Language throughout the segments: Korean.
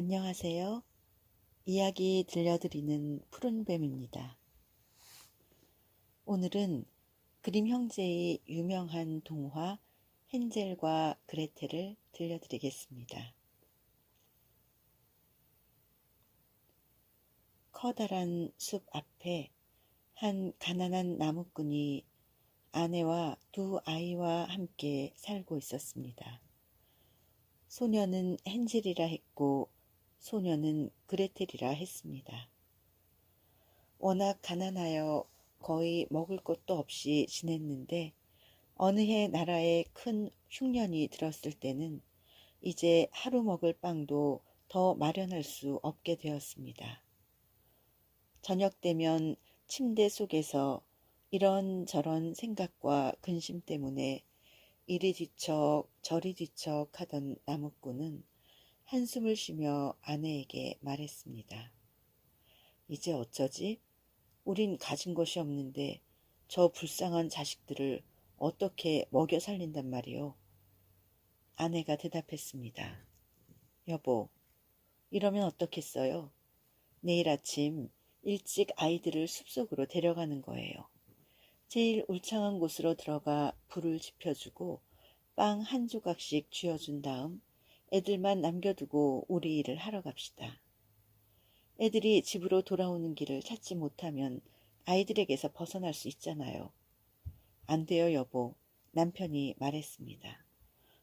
안녕하세요. 이야기 들려드리는 푸른뱀입니다. 오늘은 그림 형제의 유명한 동화 헨젤과 그레텔을 들려드리겠습니다. 커다란 숲 앞에 한 가난한 나무꾼이 아내와 두 아이와 함께 살고 있었습니다. 소녀는 헨젤이라 했고 소녀는 그레텔이라 했습니다. 워낙 가난하여 거의 먹을 것도 없이 지냈는데 어느 해 나라에 큰 흉년이 들었을 때는 이제 하루 먹을 빵도 더 마련할 수 없게 되었습니다. 저녁 되면 침대 속에서 이런저런 생각과 근심 때문에 이리 뒤척 저리 뒤척 하던 나무꾼은 한숨을 쉬며 아내에게 말했습니다. 이제 어쩌지? 우린 가진 것이 없는데 저 불쌍한 자식들을 어떻게 먹여 살린단 말이오? 아내가 대답했습니다. 여보, 이러면 어떻겠어요? 내일 아침 일찍 아이들을 숲속으로 데려가는 거예요. 제일 울창한 곳으로 들어가 불을 지펴주고 빵 한 조각씩 쥐어준 다음 애들만 남겨두고 우리 일을 하러 갑시다. 애들이 집으로 돌아오는 길을 찾지 못하면 아이들에게서 벗어날 수 있잖아요. 안 돼요, 여보. 남편이 말했습니다.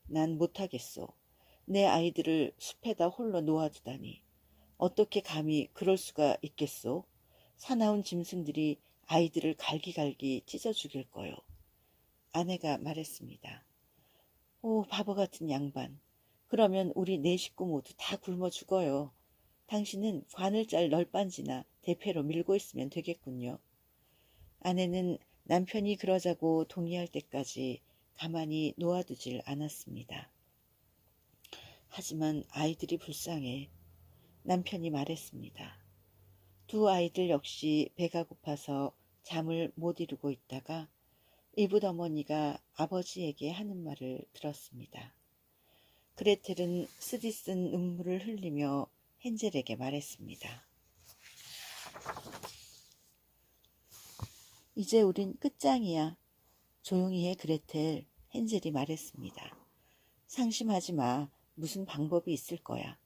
난 못하겠소. 내 아이들을 숲에다 홀로 놓아두다니. 어떻게 감히 그럴 수가 있겠소? 사나운 짐승들이 아이들을 갈기갈기 찢어 죽일 거요. 아내가 말했습니다. 오, 바보 같은 양반. 그러면 우리 네 식구 모두 다 굶어 죽어요. 당신은 관을 짤 널빤지나 대패로 밀고 있으면 되겠군요. 아내는 남편이 그러자고 동의할 때까지 가만히 놓아두질 않았습니다. 하지만 아이들이 불쌍해. 남편이 말했습니다. 두 아이들 역시 배가 고파서 잠을 못 이루고 있다가 이붓어머니가 아버지에게 하는 말을 들었습니다. 그레텔은 쓰디쓴 눈물을 흘리며 헨젤에게 말했습니다. 이제 우린 끝장이야. 조용히 해, 그레텔. 헨젤이 말했습니다. 상심하지 마. 무슨 방법이 있을 거야.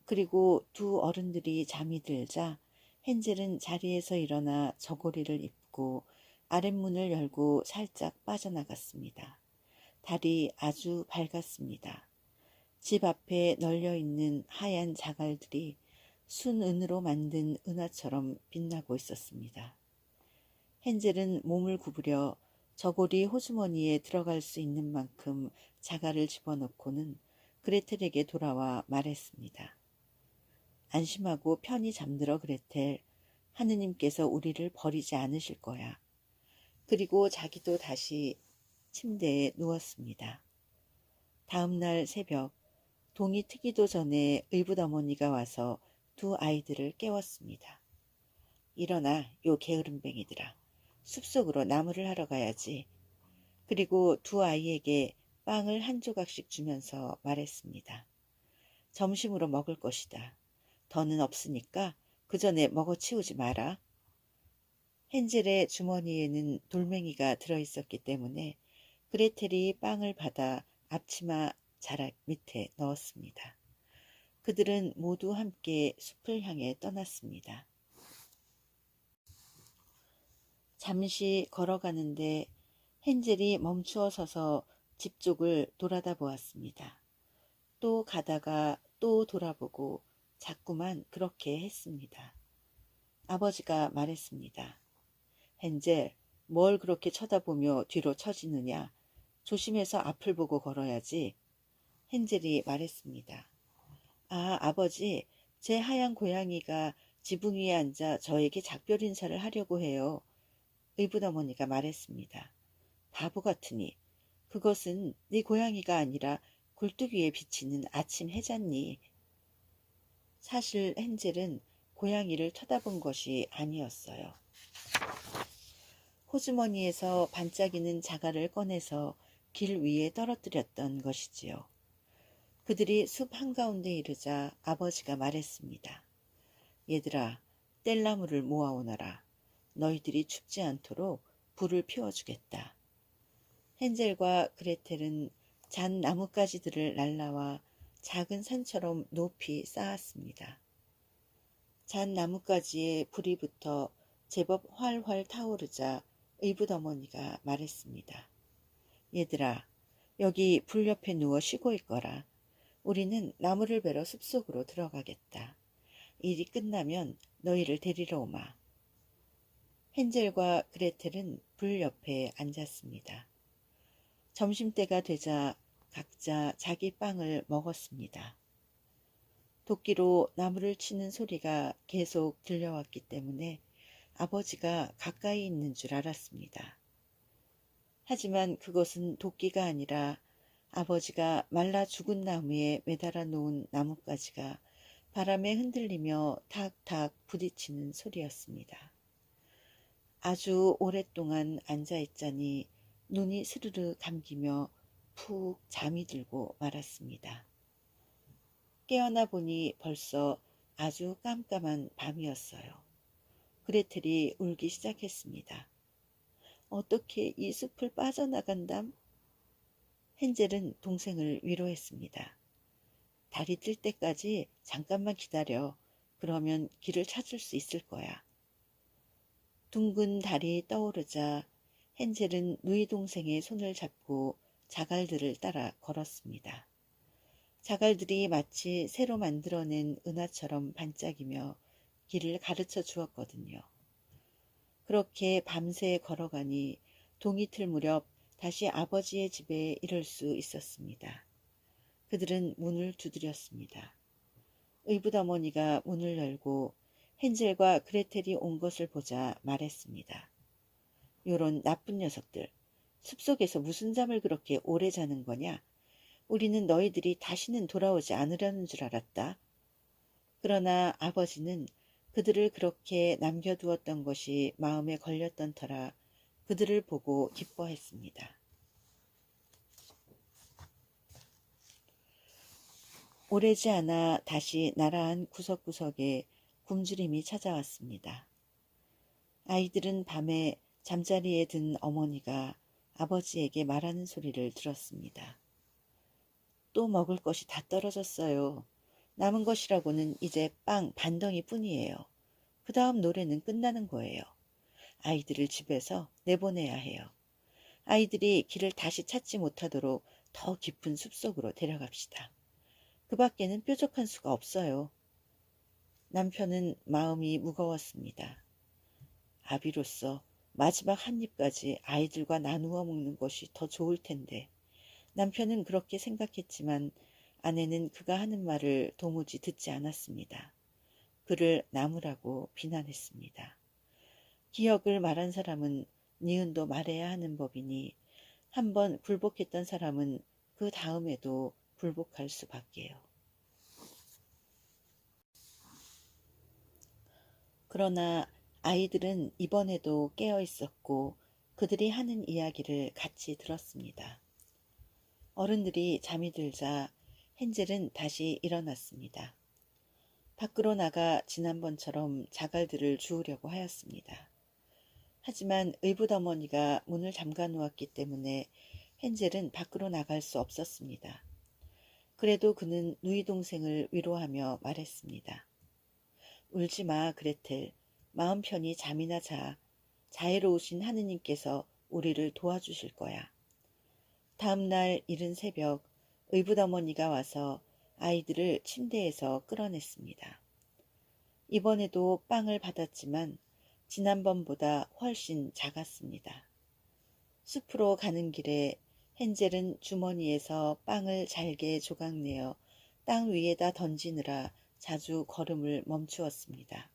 그리고 두 어른들이 잠이 들자 헨젤은 자리에서 일어나 저고리를 입고 아랫문을 열고 살짝 빠져나갔습니다. 달이 아주 밝았습니다. 집 앞에 널려있는 하얀 자갈들이 순은으로 만든 은하처럼 빛나고 있었습니다. 헨젤은 몸을 구부려 저고리 호주머니에 들어갈 수 있는 만큼 자갈을 집어넣고는 그레텔에게 돌아와 말했습니다. 안심하고 편히 잠들어, 그레텔. 하느님께서 우리를 버리지 않으실 거야. 그리고 자기도 다시 침대에 누웠습니다. 다음 날 새벽 동이 트기도 전에 의붓어머니가 와서 두 아이들을 깨웠습니다. 일어나, 요 게으름뱅이들아. 숲속으로 나무를 하러 가야지. 그리고 두 아이에게 빵을 한 조각씩 주면서 말했습니다. 점심으로 먹을 것이다. 더는 없으니까 그 전에 먹어치우지 마라. 헨젤의 주머니에는 돌멩이가 들어있었기 때문에 그레텔이 빵을 받아 앞치마 자락 밑에 넣었습니다. 그들은 모두 함께 숲을 향해 떠났습니다. 잠시 걸어가는데 헨젤이 멈추어 서서 집 쪽을 돌아다 보았습니다. 또 가다가 또 돌아보고 자꾸만 그렇게 했습니다. 아버지가 말했습니다. 헨젤, 뭘 그렇게 쳐다보며 뒤로 처지느냐. 조심해서 앞을 보고 걸어야지. 헨젤이 말했습니다. 아, 아버지, 제 하얀 고양이가 지붕 위에 앉아 저에게 작별 인사를 하려고 해요. 의붓어머니가 말했습니다. 바보 같으니. 그것은 네 고양이가 아니라 굴뚝 위에 비치는 아침 해잖니. 사실 헨젤은 고양이를 쳐다본 것이 아니었어요. 호주머니에서 반짝이는 자갈을 꺼내서 길 위에 떨어뜨렸던 것이지요. 그들이 숲 한가운데 이르자 아버지가 말했습니다. 얘들아, 뗄나무를 모아오너라. 너희들이 춥지 않도록 불을 피워주겠다. 헨젤과 그레텔은 잔 나뭇가지들을 날라와 작은 산처럼 높이 쌓았습니다. 잔 나뭇가지에 불이 붙어 제법 활활 타오르자 의붓어머니가 말했습니다. 얘들아, 여기 불 옆에 누워 쉬고 있거라. 우리는 나무를 베러 숲속으로 들어가겠다. 일이 끝나면 너희를 데리러 오마. 헨젤과 그레텔은 불 옆에 앉았습니다. 점심때가 되자 각자 자기 빵을 먹었습니다. 도끼로 나무를 치는 소리가 계속 들려왔기 때문에 아버지가 가까이 있는 줄 알았습니다. 하지만 그것은 도끼가 아니라 아버지가 말라 죽은 나무에 매달아 놓은 나뭇가지가 바람에 흔들리며 탁탁 부딪히는 소리였습니다. 아주 오랫동안 앉아있자니 눈이 스르르 감기며 푹 잠이 들고 말았습니다. 깨어나 보니 벌써 아주 깜깜한 밤이었어요. 그레텔이 울기 시작했습니다. 어떻게 이 숲을 빠져나간담? 헨젤은 동생을 위로했습니다. 달이 뜰 때까지 잠깐만 기다려. 그러면 길을 찾을 수 있을 거야. 둥근 달이 떠오르자 헨젤은 누이 동생의 손을 잡고 자갈들을 따라 걸었습니다. 자갈들이 마치 새로 만들어낸 은하처럼 반짝이며 길을 가르쳐 주었거든요. 그렇게 밤새 걸어가니 동이틀 무렵 다시 아버지의 집에 이를 수 있었습니다. 그들은 문을 두드렸습니다. 의붓어머니가 문을 열고 헨젤과 그레텔이 온 것을 보자 말했습니다. 요런 나쁜 녀석들, 숲속에서 무슨 잠을 그렇게 오래 자는 거냐? 우리는 너희들이 다시는 돌아오지 않으려는 줄 알았다. 그러나 아버지는 그들을 그렇게 남겨두었던 것이 마음에 걸렸던 터라 그들을 보고 기뻐했습니다. 오래지 않아 다시 나라한 구석구석에 굶주림이 찾아왔습니다. 아이들은 밤에 잠자리에 든 어머니가 아버지에게 말하는 소리를 들었습니다. 또 먹을 것이 다 떨어졌어요. 남은 것이라고는 이제 빵 반덩이 뿐이에요. 그 다음 노래는 끝나는 거예요. 아이들을 집에서 내보내야 해요. 아이들이 길을 다시 찾지 못하도록 더 깊은 숲속으로 데려갑시다. 그 밖에는 뾰족한 수가 없어요. 남편은 마음이 무거웠습니다. 아비로서 마지막 한 입까지 아이들과 나누어 먹는 것이 더 좋을 텐데. 남편은 그렇게 생각했지만 아내는 그가 하는 말을 도무지 듣지 않았습니다. 그를 나무라고 비난했습니다. 기억을 말한 사람은 니은도 말해야 하는 법이니 한번 굴복했던 사람은 그 다음에도 굴복할 수밖에요. 그러나 아이들은 이번에도 깨어 있었고 그들이 하는 이야기를 같이 들었습니다. 어른들이 잠이 들자 헨젤은 다시 일어났습니다. 밖으로 나가 지난번처럼 자갈들을 주우려고 하였습니다. 하지만 의붓어머니가 문을 잠가 놓았기 때문에 헨젤은 밖으로 나갈 수 없었습니다. 그래도 그는 누이 동생을 위로하며 말했습니다. 울지 마, 그레텔. 마음 편히 잠이나 자. 자애로우신 하느님께서 우리를 도와주실 거야. 다음 날 이른 새벽 의붓어머니가 와서 아이들을 침대에서 끌어냈습니다. 이번에도 빵을 받았지만 지난번보다 훨씬 작았습니다. 숲으로 가는 길에 헨젤은 주머니에서 빵을 잘게 조각내어 땅 위에다 던지느라 자주 걸음을 멈추었습니다.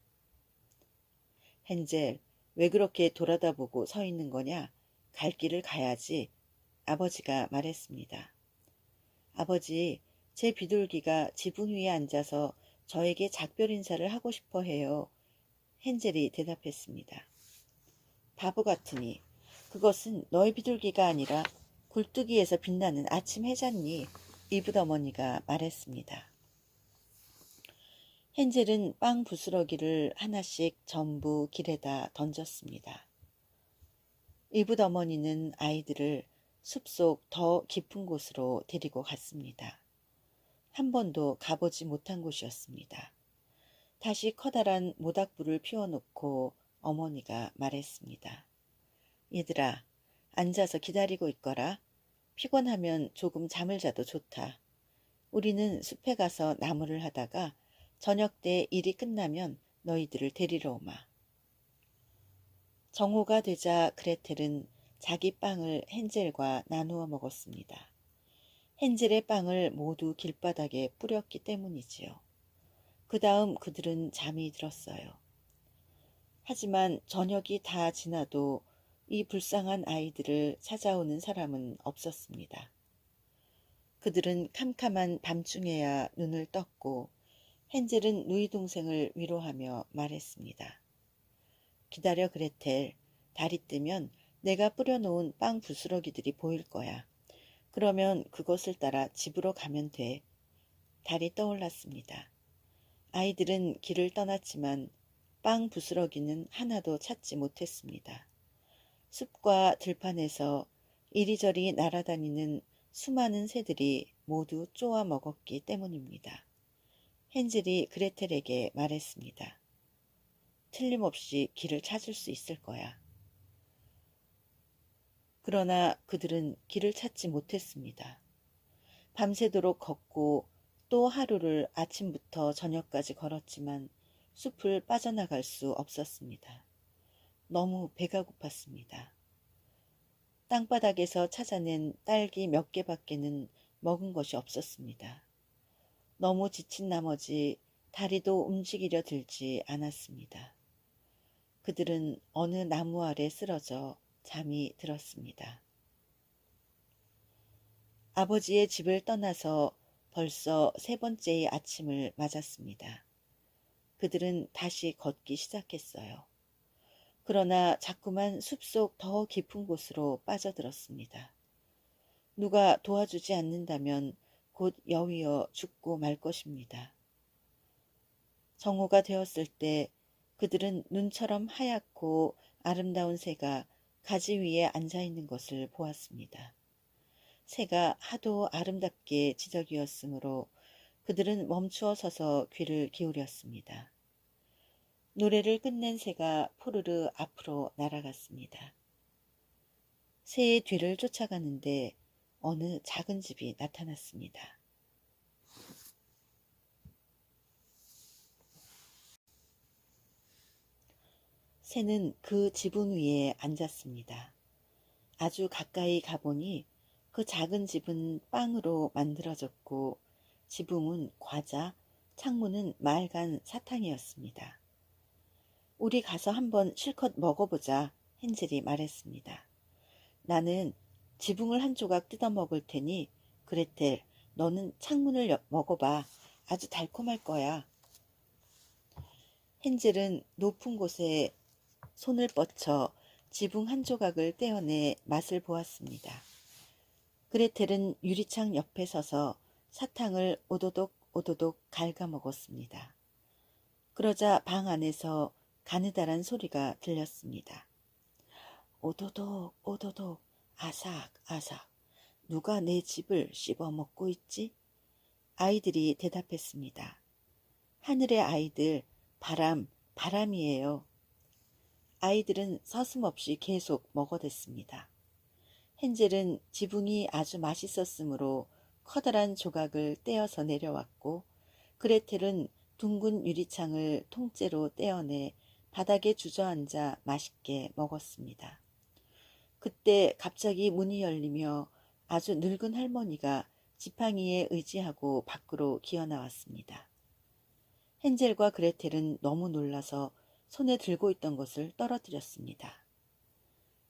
헨젤, 왜 그렇게 돌아다 보고 서 있는 거냐? 갈 길을 가야지. 아버지가 말했습니다. 아버지, 제 비둘기가 지붕 위에 앉아서 저에게 작별 인사를 하고 싶어 해요. 헨젤이 대답했습니다. 바보 같으니 그것은 너의 비둘기가 아니라 굴뚝위에서 빛나는 아침 해잖니. 이브어머니가 말했습니다. 헨젤은 빵 부스러기를 하나씩 전부 길에다 던졌습니다. 이브어머니는 아이들을 숲속 더 깊은 곳으로 데리고 갔습니다. 한 번도 가보지 못한 곳이었습니다. 다시 커다란 모닥불을 피워놓고 어머니가 말했습니다. 얘들아, 앉아서 기다리고 있거라. 피곤하면 조금 잠을 자도 좋다. 우리는 숲에 가서 나무를 하다가 저녁 때 일이 끝나면 너희들을 데리러 오마. 정오가 되자 그레텔은 자기 빵을 헨젤과 나누어 먹었습니다. 헨젤의 빵을 모두 길바닥에 뿌렸기 때문이지요. 그 다음 그들은 잠이 들었어요. 하지만 저녁이 다 지나도 이 불쌍한 아이들을 찾아오는 사람은 없었습니다. 그들은 캄캄한 밤중에야 눈을 떴고 헨젤은 누이 동생을 위로하며 말했습니다. 기다려 그레텔, 달이 뜨면 내가 뿌려놓은 빵 부스러기들이 보일 거야. 그러면 그것을 따라 집으로 가면 돼. 달이 떠올랐습니다. 아이들은 길을 떠났지만 빵 부스러기는 하나도 찾지 못했습니다. 숲과 들판에서 이리저리 날아다니는 수많은 새들이 모두 쪼아 먹었기 때문입니다. 헨젤이 그레텔에게 말했습니다. 틀림없이 길을 찾을 수 있을 거야. 그러나 그들은 길을 찾지 못했습니다. 밤새도록 걷고 또 하루를 아침부터 저녁까지 걸었지만 숲을 빠져나갈 수 없었습니다. 너무 배가 고팠습니다. 땅바닥에서 찾아낸 딸기 몇 개밖에는 먹은 것이 없었습니다. 너무 지친 나머지 다리도 움직이려 들지 않았습니다. 그들은 어느 나무 아래 쓰러져 잠이 들었습니다. 아버지의 집을 떠나서 벌써 세 번째의 아침을 맞았습니다. 그들은 다시 걷기 시작했어요. 그러나 자꾸만 숲속 더 깊은 곳으로 빠져들었습니다. 누가 도와주지 않는다면 곧 여위어 죽고 말 것입니다. 정오가 되었을 때 그들은 눈처럼 하얗고 아름다운 새가 가지 위에 앉아있는 것을 보았습니다. 새가 하도 아름답게 지저귀었으므로 그들은 멈추어 서서 귀를 기울였습니다. 노래를 끝낸 새가 푸르르 앞으로 날아갔습니다. 새의 뒤를 쫓아가는데 어느 작은 집이 나타났습니다. 새는 그 지붕 위에 앉았습니다. 아주 가까이 가보니 그 작은 집은 빵으로 만들어졌고 지붕은 과자, 창문은 맑은 사탕이었습니다. 우리 가서 한번 실컷 먹어보자, 헨젤이 말했습니다. 나는 지붕을 한 조각 뜯어 먹을 테니 그레텔, 너는 창문을 먹어봐. 아주 달콤할 거야. 헨젤은 높은 곳에 손을 뻗쳐 지붕 한 조각을 떼어내 맛을 보았습니다. 그레텔은 유리창 옆에 서서 사탕을 오도독 오도독 갉아 먹었습니다. 그러자 방 안에서 가느다란 소리가 들렸습니다. 오도독 오도독 아삭 아삭 누가 내 집을 씹어먹고 있지? 아이들이 대답했습니다. 하늘의 아이들, 바람이에요. 아이들은 서슴없이 계속 먹어댔습니다. 헨젤은 지붕이 아주 맛있었으므로 커다란 조각을 떼어서 내려왔고 그레텔은 둥근 유리창을 통째로 떼어내 바닥에 주저앉아 맛있게 먹었습니다. 그때 갑자기 문이 열리며 아주 늙은 할머니가 지팡이에 의지하고 밖으로 기어나왔습니다. 헨젤과 그레텔은 너무 놀라서 손에 들고 있던 것을 떨어뜨렸습니다.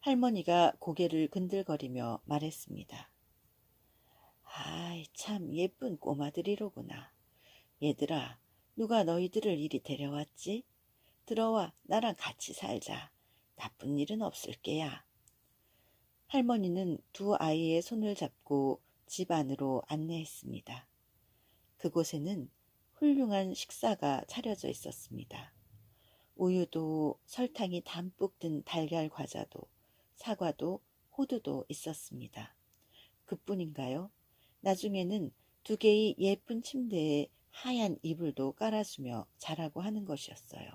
할머니가 고개를 근들거리며 말했습니다. 아이, 참 예쁜 꼬마들이로구나. 얘들아, 누가 너희들을 이리 데려왔지? 들어와, 나랑 같이 살자. 나쁜 일은 없을 게야. 할머니는 두 아이의 손을 잡고 집 안으로 안내했습니다. 그곳에는 훌륭한 식사가 차려져 있었습니다. 우유도 설탕이 담뿍 든 달걀 과자도 사과도 호두도 있었습니다. 그뿐인가요? 나중에는 2개의 예쁜 침대에 하얀 이불도 깔아주며 자라고 하는 것이었어요.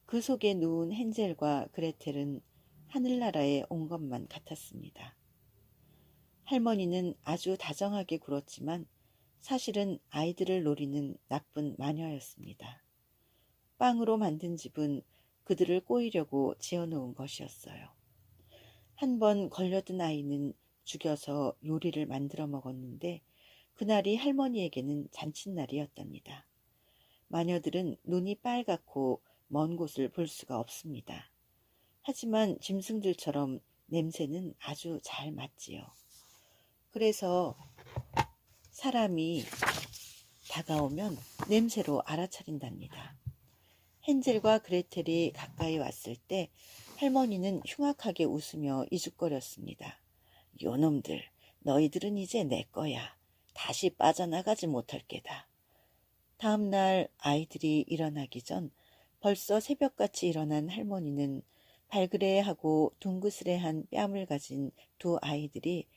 그 속에 누운 헨젤과 그레텔은 하늘나라에 온 것만 같았습니다. 할머니는 아주 다정하게 굴었지만 사실은 아이들을 노리는 나쁜 마녀였습니다. 빵으로 만든 집은 그들을 꼬이려고 지어놓은 것이었어요. 한 번 걸려든 아이는 죽여서 요리를 만들어 먹었는데 그날이 할머니에게는 잔칫날이었답니다. 마녀들은 눈이 빨갛고 먼 곳을 볼 수가 없습니다. 하지만 짐승들처럼 냄새는 아주 잘 맡지요. 그래서 사람이 다가오면 냄새로 알아차린답니다. 헨젤과 그레텔이 가까이 왔을 때 할머니는 흉악하게 웃으며 이죽거렸습니다. 요놈들, 너희들은 이제 내 거야. 다시 빠져나가지 못할 게다. 다음 날 아이들이 일어나기 전 벌써 새벽같이 일어난 할머니는 발그레하고 둥그스레한 뺨을 가진 2 아이들이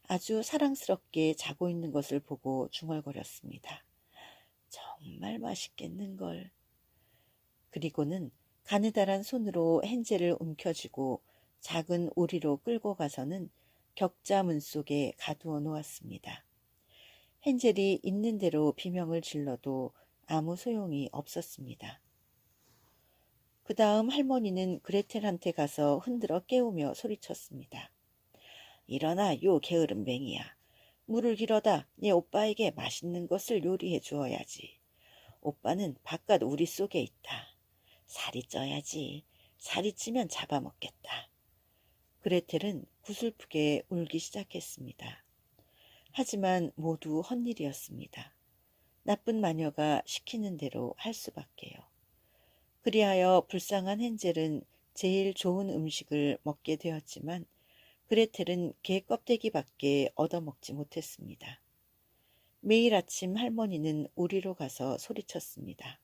아주 사랑스럽게 자고 있는 것을 보고 중얼거렸습니다. 정말 맛있겠는걸. 그리고는 가느다란 손으로 헨젤을 움켜쥐고 작은 우리로 끌고 가서는 격자문 속에 가두어 놓았습니다. 헨젤이 있는 대로 비명을 질러도 아무 소용이 없었습니다. 그 다음 할머니는 그레텔한테 가서 흔들어 깨우며 소리쳤습니다. 일어나, 요 게으른 맹이야. 물을 길어다 네 오빠에게 맛있는 것을 요리해 주어야지. 오빠는 바깥 우리 속에 있다. 살이 쪄야지. 살이 찌면 잡아먹겠다. 그레텔은 구슬프게 울기 시작했습니다. 하지만 모두 헛일이었습니다. 나쁜 마녀가 시키는 대로 할 수밖에요. 그리하여 불쌍한 헨젤은 제일 좋은 음식을 먹게 되었지만 그레텔은 개 껍데기밖에 얻어먹지 못했습니다. 매일 아침 할머니는 우리로 가서 소리쳤습니다.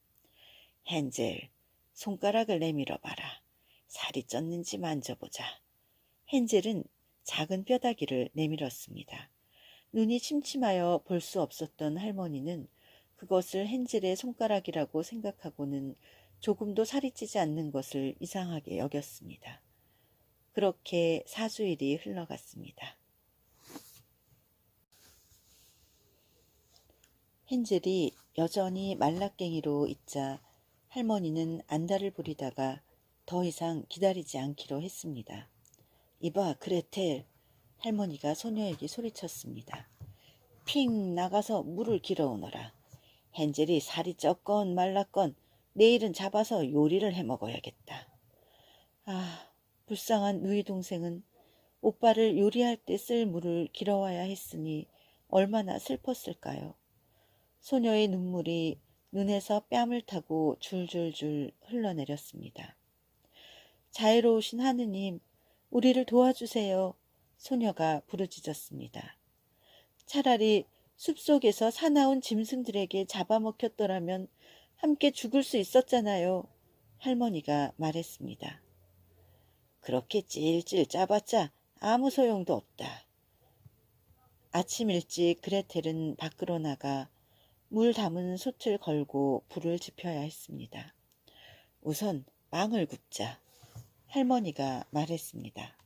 헨젤, 손가락을 내밀어 봐라. 살이 쪘는지 만져보자. 헨젤은 작은 뼈다귀를 내밀었습니다. 눈이 침침하여 볼 수 없었던 할머니는 그것을 헨젤의 손가락이라고 생각하고는 조금도 살이 찌지 않는 것을 이상하게 여겼습니다. 그렇게 4주일이 흘러갔습니다. 헨젤이 여전히 말라깽이로 있자 할머니는 안달을 부리다가 더 이상 기다리지 않기로 했습니다. 이봐, 그레텔. 할머니가 소녀에게 소리쳤습니다. 핑 나가서 물을 길어오너라. 헨젤이 살이 쪘건 말랐건 내일은 잡아서 요리를 해먹어야겠다. 아, 불쌍한 누이 동생은 오빠를 요리할 때 쓸 물을 길어와야 했으니 얼마나 슬펐을까요? 소녀의 눈물이 눈에서 뺨을 타고 줄줄줄 흘러내렸습니다. 자애로우신 하느님, 우리를 도와주세요. 소녀가 부르짖었습니다. 차라리 숲속에서 사나운 짐승들에게 잡아먹혔더라면 함께 죽을 수 있었잖아요. 할머니가 말했습니다. 그렇게 찔찔 짜봤자 아무 소용도 없다. 아침 일찍 그레텔은 밖으로 나가 물 담은 솥을 걸고 불을 지펴야 했습니다. 우선 빵을 굽자. 할머니가 말했습니다.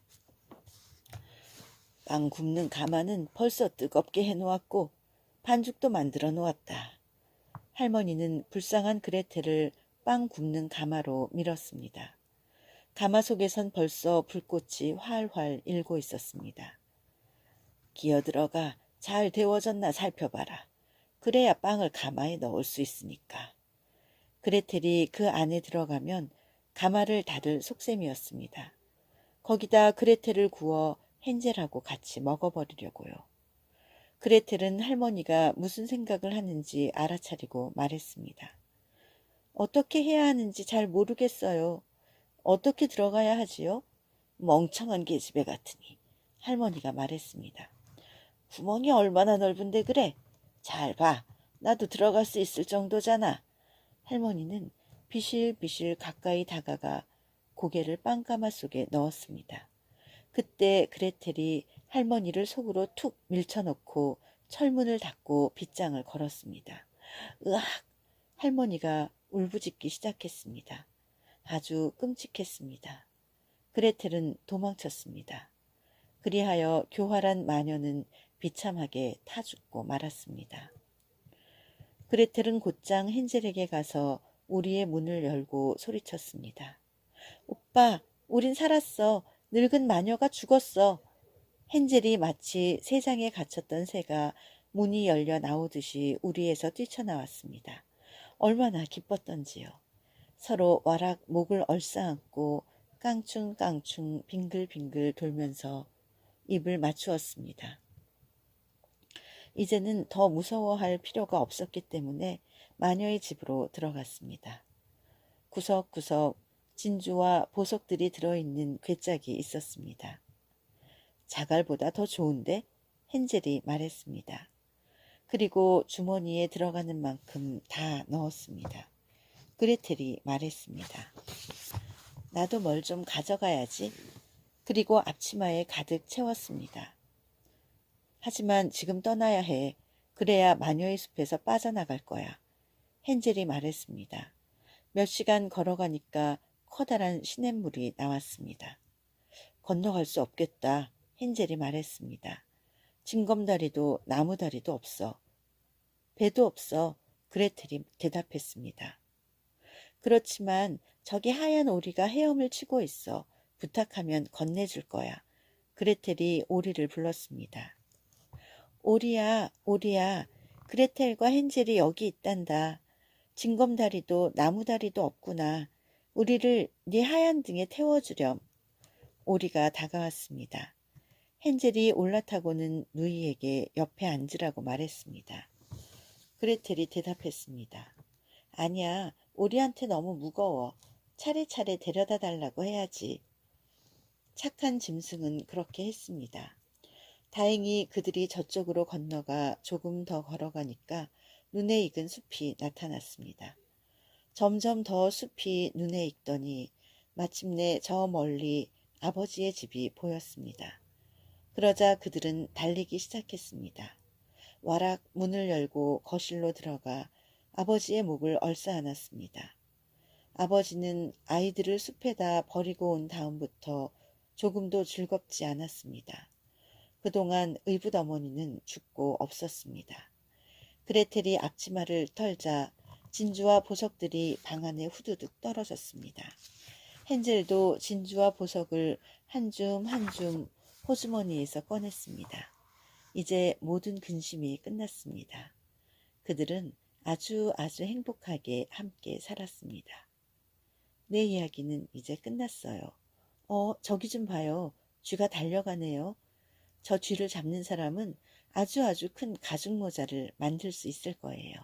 빵 굽는 가마는 벌써 뜨겁게 해놓았고 반죽도 만들어 놓았다. 할머니는 불쌍한 그레텔을 빵 굽는 가마로 밀었습니다. 가마 속에선 벌써 불꽃이 활활 일고 있었습니다. 기어들어가 잘 데워졌나 살펴봐라. 그래야 빵을 가마에 넣을 수 있으니까. 그레텔이 그 안에 들어가면 가마를 닫을 속셈이었습니다. 거기다 그레텔을 구워 헨젤하고 같이 먹어버리려고요. 그레텔은 할머니가 무슨 생각을 하는지 알아차리고 말했습니다. 어떻게 해야 하는지 잘 모르겠어요. 어떻게 들어가야 하지요? 멍청한 계집애 같으니. 할머니가 말했습니다. 구멍이 얼마나 넓은데 그래? 잘 봐. 나도 들어갈 수 있을 정도잖아. 할머니는 비실비실 가까이 다가가 고개를 빵가마 속에 넣었습니다. 그때 그레텔이 할머니를 속으로 툭 밀쳐넣고 철문을 닫고 빗장을 걸었습니다. 으악! 할머니가 울부짖기 시작했습니다. 아주 끔찍했습니다. 그레텔은 도망쳤습니다. 그리하여 교활한 마녀는 비참하게 타 죽고 말았습니다. 그레텔은 곧장 헨젤에게 가서 우리의 문을 열고 소리쳤습니다. 오빠, 우린 살았어. 늙은 마녀가 죽었어. 헨젤이 마치 세상에 갇혔던 새가 문이 열려 나오듯이 우리에서 뛰쳐나왔습니다. 얼마나 기뻤던지요. 서로 와락 목을 얼싸안고 깡충깡충 빙글빙글 돌면서 입을 맞추었습니다. 이제는 더 무서워할 필요가 없었기 때문에 마녀의 집으로 들어갔습니다. 구석구석 진주와 보석들이 들어있는 괴짝이 있었습니다. 자갈보다 더 좋은데? 헨젤이 말했습니다. 그리고 주머니에 들어가는 만큼 다 넣었습니다. 그레텔이 말했습니다. 나도 뭘 좀 가져가야지. 그리고 앞치마에 가득 채웠습니다. 하지만 지금 떠나야 해. 그래야 마녀의 숲에서 빠져나갈 거야. 헨젤이 말했습니다. 몇 시간 걸어가니까 커다란 시냇물이 나왔습니다. 건너갈 수 없겠다. 헨젤이 말했습니다. 징검다리도 나무다리도 없어. 배도 없어. 그레텔이 대답했습니다. 그렇지만 저기 하얀 오리가 헤엄을 치고 있어. 부탁하면 건네줄 거야. 그레텔이 오리를 불렀습니다. 오리야, 오리야, 그레텔과 헨젤이 여기 있단다. 징검다리도 나무다리도 없구나. 우리를 네 하얀 등에 태워주렴. 오리가 다가왔습니다. 헨젤이 올라타고는 누이에게 옆에 앉으라고 말했습니다. 그레텔이 대답했습니다. 아니야, 오리한테 너무 무거워. 차례차례 데려다 달라고 해야지. 착한 짐승은 그렇게 했습니다. 다행히 그들이 저쪽으로 건너가 조금 더 걸어가니까 눈에 익은 숲이 나타났습니다. 점점 더 숲이 눈에 익더니 마침내 저 멀리 아버지의 집이 보였습니다. 그러자 그들은 달리기 시작했습니다. 와락 문을 열고 거실로 들어가 아버지의 목을 얼싸안았습니다. 아버지는 아이들을 숲에다 버리고 온 다음부터 조금도 즐겁지 않았습니다. 그동안 의붓어머니는 죽고 없었습니다. 그레텔이 앞치마를 털자 진주와 보석들이 방 안에 후두둑 떨어졌습니다. 헨젤도 진주와 보석을 한 줌 한 줌 호주머니에서 꺼냈습니다. 이제 모든 근심이 끝났습니다. 그들은 아주 행복하게 함께 살았습니다. 내 이야기는 이제 끝났어요. 저기 좀 봐요. 쥐가 달려가네요. 저 쥐를 잡는 사람은 아주 큰 가죽 모자를 만들 수 있을 거예요.